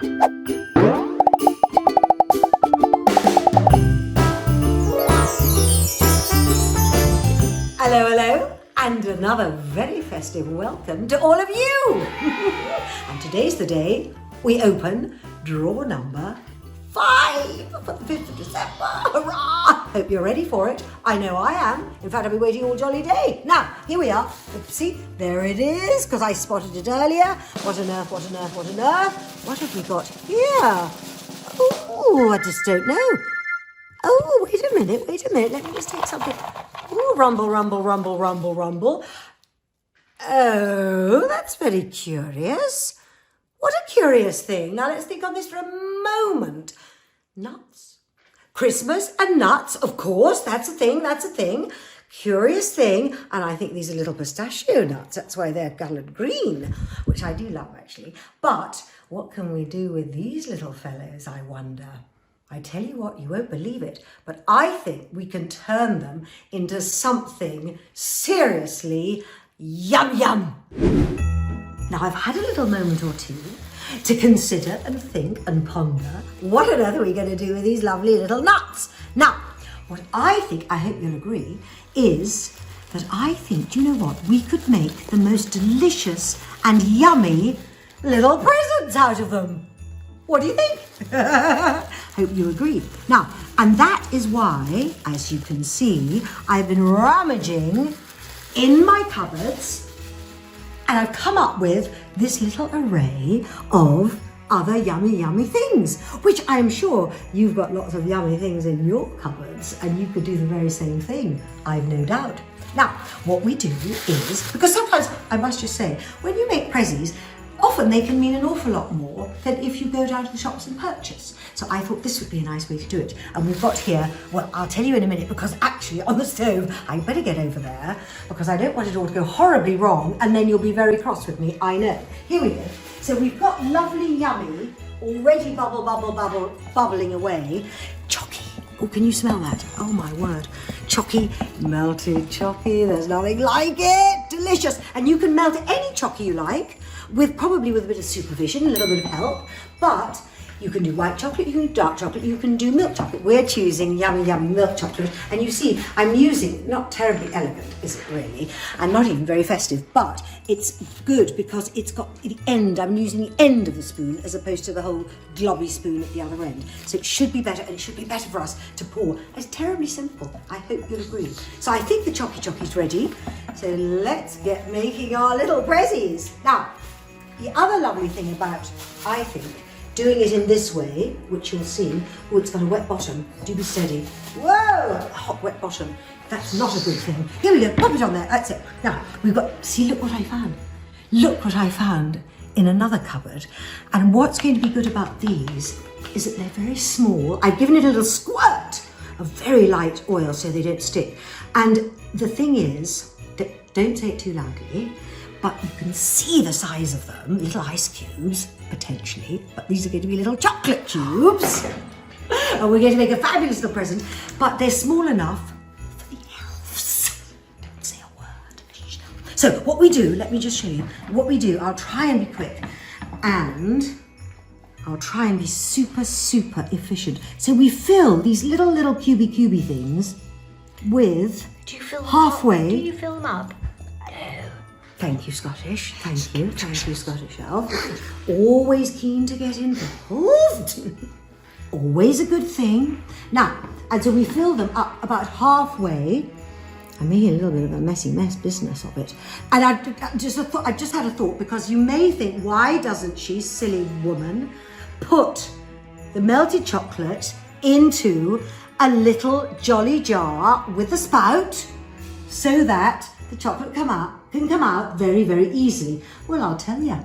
Hello, hello, and another very festive welcome to all of you. And today's the day we open drawer number 5 for the 5th of December. Hurrah! Hope you're ready for it. I know I am. In fact, I've been waiting all jolly day. Now, here we are. See, there it is, because I spotted it earlier. What on earth, what on earth, what on earth? What have we got here? Oh, I just don't know. Oh, wait a minute. Let me just take something. Ooh, rumble, rumble, rumble, rumble, rumble. Oh, that's very curious. What a curious thing. Now let's think on this for a moment. Nuts. Christmas and nuts, of course. That's a thing. Curious thing. And I think these are little pistachio nuts. That's why they're coloured green, which I do love actually. But what can we do with these little fellows, I wonder? I tell you what, you won't believe it, but I think we can turn them into something seriously yum yum. Now I've had a little moment or two to consider and think and ponder what on earth are we going to do with these lovely little nuts. Now, what I think, I hope you'll agree, is that I think, do you know what, we could make the most delicious and yummy little presents out of them. What do you think? Hope you agree. Now, and that is why, as you can see, I've been rummaging in my cupboards and I've come up with this little array of other yummy things, which I'm sure you've got lots of yummy things in your cupboards and you could do the very same thing, I've no doubt. Now, what we do is, because sometimes, I must just say, when you make prezzies, often they can mean an awful lot more than if you go down to the shops and purchase. So I thought this would be a nice way to do it. And we've got here, well, I'll tell you in a minute, because actually on the stove, I better get over there because I don't want it all to go horribly wrong and then you'll be very cross with me, I know. Here we go. So we've got lovely, yummy, already bubbling away, chocky. Oh, can you smell that? Oh my word. Chocky, melted chocky, there's nothing like it. Delicious. And you can melt any chocky you like, probably with a bit of supervision, a little bit of help, but you can do white chocolate, you can do dark chocolate, you can do milk chocolate. We're choosing yummy milk chocolate, and you see I'm using, not terribly elegant, is it really, and not even very festive, but it's good because it's got the end, I'm using the end of the spoon as opposed to the whole globby spoon at the other end. So it should be better, and it should be better for us to pour. It's terribly simple, I hope you'll agree. So I think the chocky's ready, so let's get making our little prezzies. Now, the other lovely thing about, I think, doing it in this way, which you'll see, oh, it's got a wet bottom, do be steady. Whoa, a hot wet bottom. That's not a good thing. Here we go, pop it on there, that's it. Now, we've got, see, look what I found. Look what I found in another cupboard. And what's going to be good about these is that they're very small. I've given it a little squirt of very light oil so they don't stick. And the thing is, that don't say it too loudly, but you can see the size of them, little ice cubes, potentially, but these are going to be little chocolate cubes. And we're going to make a fabulous little present, but they're small enough for the elves. Don't say a word. So what we do, let me just show you. What we do, I'll try and be quick, and I'll try and be super efficient. So we fill these little cubey things with halfway. Do you fill them up? Thank you, Scottish. Thank you, Scottish Elf. Always keen to get involved. Always a good thing. Now, and so we fill them up about halfway. I'm making a little bit of a messy business of it. And I just had a thought, because you may think, why doesn't she, silly woman, put the melted chocolate into a little jolly jar with a spout so that the chocolate can come out very easily? Well, I'll tell you.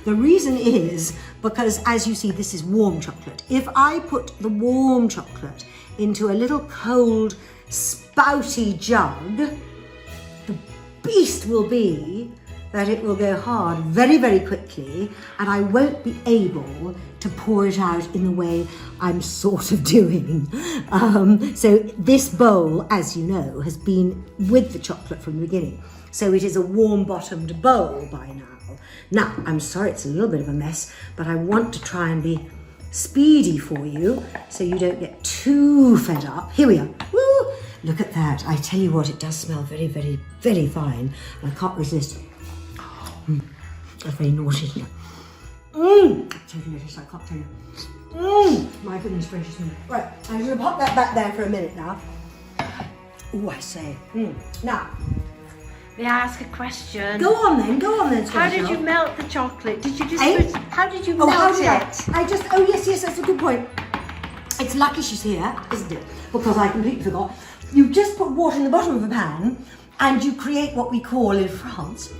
The reason is because, as you see, this is warm chocolate. If I put the warm chocolate into a little cold, spouty jug, the beast will be that it will go hard very, very quickly, and I won't be able to pour it out in the way I'm sort of doing. So this bowl, as you know, has been with the chocolate from the beginning. So it is a warm-bottomed bowl by now. Now, I'm sorry it's a little bit of a mess, but I want to try and be speedy for you so you don't get too fed up. Here we are. Woo! Look at that. I tell you what, it does smell very, very, very fine. I can't resist. That's very naughty, isn't it? I can't tell you. My goodness gracious me. Right, I'm going to pop that back there for a minute now. Oh, I say. Now. May I ask a question? Go on then. How did you melt the chocolate? Did you just how did you Oh, melt how did it? Oh yes, that's a good point. It's lucky she's here, isn't it? Because I completely forgot. You just put water in the bottom of a pan and you create what we call in France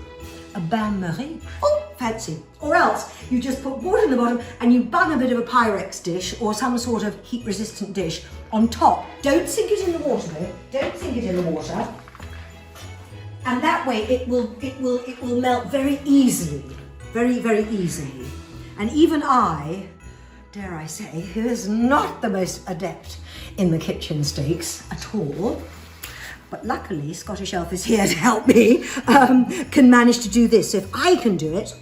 a bain-marie. Oh, fancy. Or else you just put water in the bottom and you bung a bit of a Pyrex dish or some sort of heat-resistant dish on top. Don't sink it in the water though. Don't sink it in the water. And that way it will melt very easily. Very, very easily. And even I, dare I say, who is not the most adept in the kitchen stakes at all, but luckily Scottish Elf is here to help me, can manage to do this. So if I can do it,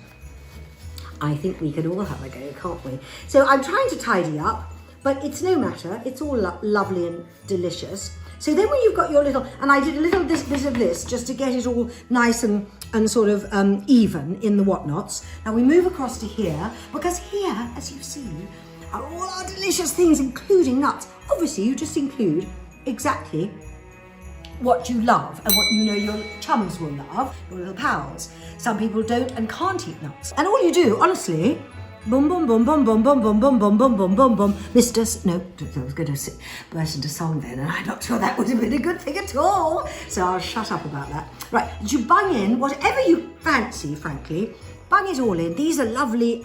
I think we can all have a go, can't we? So I'm trying to tidy up, but it's no matter. It's all lovely and delicious. So then when you've got your little, and I did a little bit of this just to get it all nice and sort of even in the whatnots. Now we move across to here, because here, as you've seen, are all our delicious things, including nuts. Obviously, you just include exactly what you love and what you know your chums will love, your little pals. Some people don't and can't eat nuts. And all you do, honestly, boom, boom, boom, boom, boom, boom, boom, boom, boom, boom, boom, boom, boom. No, I was going to burst into song then, and I'm not sure that would have been a good thing at all. So I'll shut up about that. Right, you bung in whatever you fancy, frankly. Bung it all in. These are lovely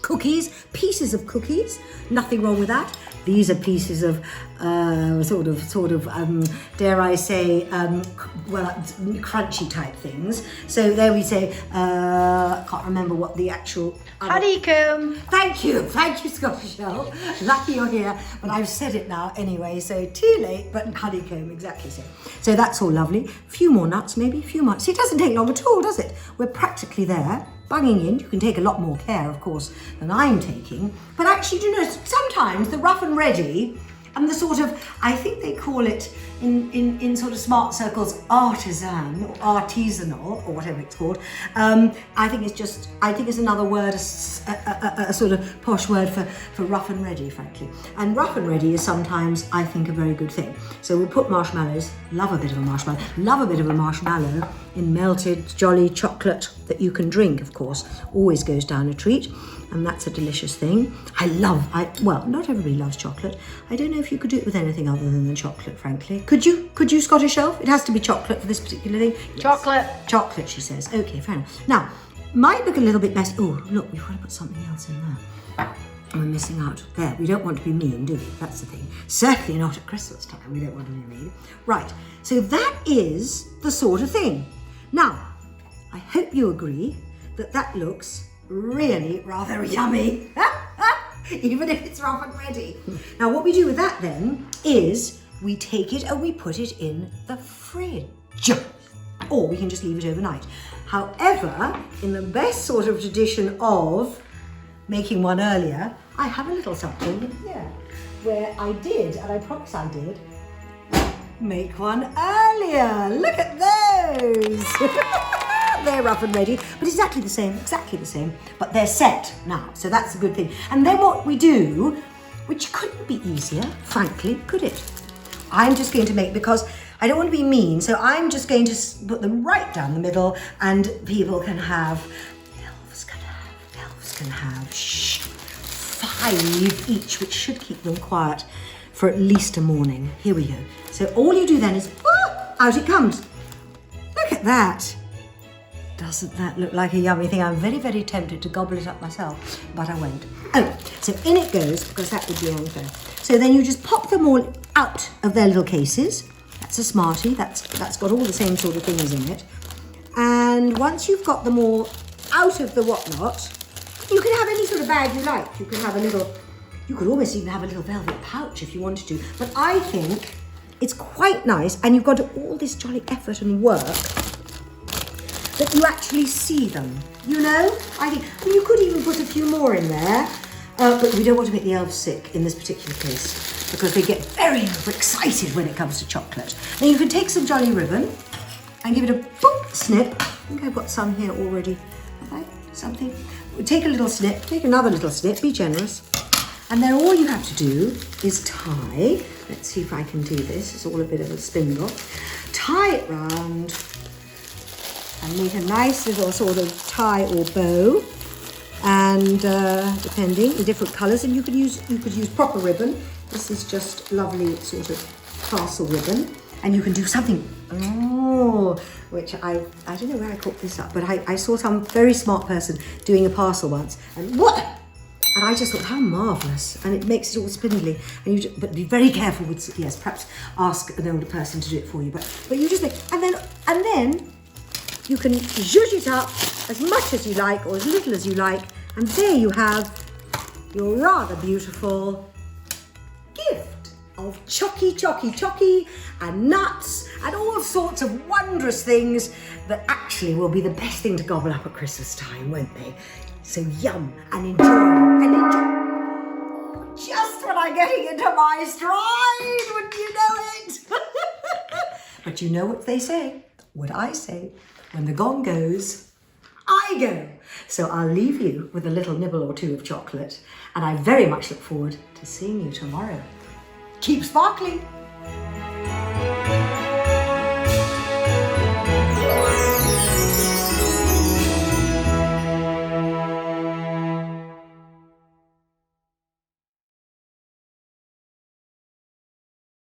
cookies, pieces of cookies. Nothing wrong with that. These are pieces of dare I say, crunchy type things. So there we say, can't remember what the actual... Honeycomb. Thank you, Scottish Elf. Lucky you're here, but I've said it now anyway, so too late, but honeycomb, exactly so. So that's all lovely. Few more nuts maybe, few more. See, it doesn't take long at all, does it? We're practically there. Bunging in, you can take a lot more care, of course, than I'm taking. But actually, do you know, sometimes the rough and ready and the sort of, I think they call it in sort of smart circles, artisan or artisanal or whatever it's called. I think it's another word, a sort of posh word for rough and ready, frankly. And rough and ready is sometimes, I think, a very good thing. So we'll put marshmallows, love a bit of a marshmallow in melted jolly chocolate that you can drink, of course, always goes down a treat. And that's a delicious thing. Well, not everybody loves chocolate. I don't know if you could do it with anything other than the chocolate, frankly. Could you, Scottish Elf? It has to be chocolate for this particular thing. Yes. Chocolate, she says. Okay, fair enough. Now, might look a little bit messy. Oh, look, we've got to put something else in there. We're missing out. There, we don't want to be mean, do we? That's the thing. Certainly not at Christmas time. We don't want to be mean. Right, so that is the sort of thing. Now, I hope you agree that looks really rather yummy, even if it's rough and ready. Now what we do with that then is we take it and we put it in the fridge, or we can just leave it overnight. However, in the best sort of tradition of making one earlier, I have a little something here where I did, and I promise I did, make one earlier. Look at those. They're rough and ready, but exactly the same, but they're set now, so that's a good thing. And then what we do, which couldn't be easier, frankly, could it? I'm just going to make, because I don't want to be mean, so I'm just going to put them right down the middle, and people can have, elves can have 5 each, which should keep them quiet for at least a morning. Here we go. So all you do then is, out it comes. Look at that. Doesn't that look like a yummy thing? I'm very, very tempted to gobble it up myself, but I won't. Oh, so in it goes, because that would be unfair. So then you just pop them all out of their little cases. That's a Smartie. That's got all the same sort of things in it. And And once you've got them all out of the whatnot, you can have any sort of bag you like. You can have a little, you could almost even have a little velvet pouch if you wanted to. But I think it's quite nice, and you've got all this jolly effort and work, that you actually see them, you know? I mean, you could even put a few more in there, but we don't want to make the elves sick in this particular case, because they get very excited when it comes to chocolate. Now you can take some jolly ribbon and give it a boop snip. I think I've got some here already. Have I? Something? Take a little snip, take another little snip, be generous. And then all you have to do is tie. Let's see if I can do this. It's all a bit of a spindle. Tie it round and make a nice little sort of tie or bow. And depending, in different colours, and you could use proper ribbon. This is just lovely sort of parcel ribbon, and you can do something. Which I don't know where I caught this up, but I saw some very smart person doing a parcel once, and what? And I just thought, how marvellous, and it makes it all spindly. And but be very careful with, yes, perhaps ask an older person to do it for you. But you just make, and then you can zhuzh it up as much as you like or as little as you like, and there you have your rather beautiful gift of chocky and nuts and all sorts of wondrous things that actually will be the best thing to gobble up at Christmas time, won't they? So yum and enjoy. Oh, just when I'm getting into my stride, wouldn't you know it? But you know what they say, what I say, when the gong goes, I go. So I'll leave you with a little nibble or two of chocolate, and I very much look forward to seeing you tomorrow. Keep sparkling.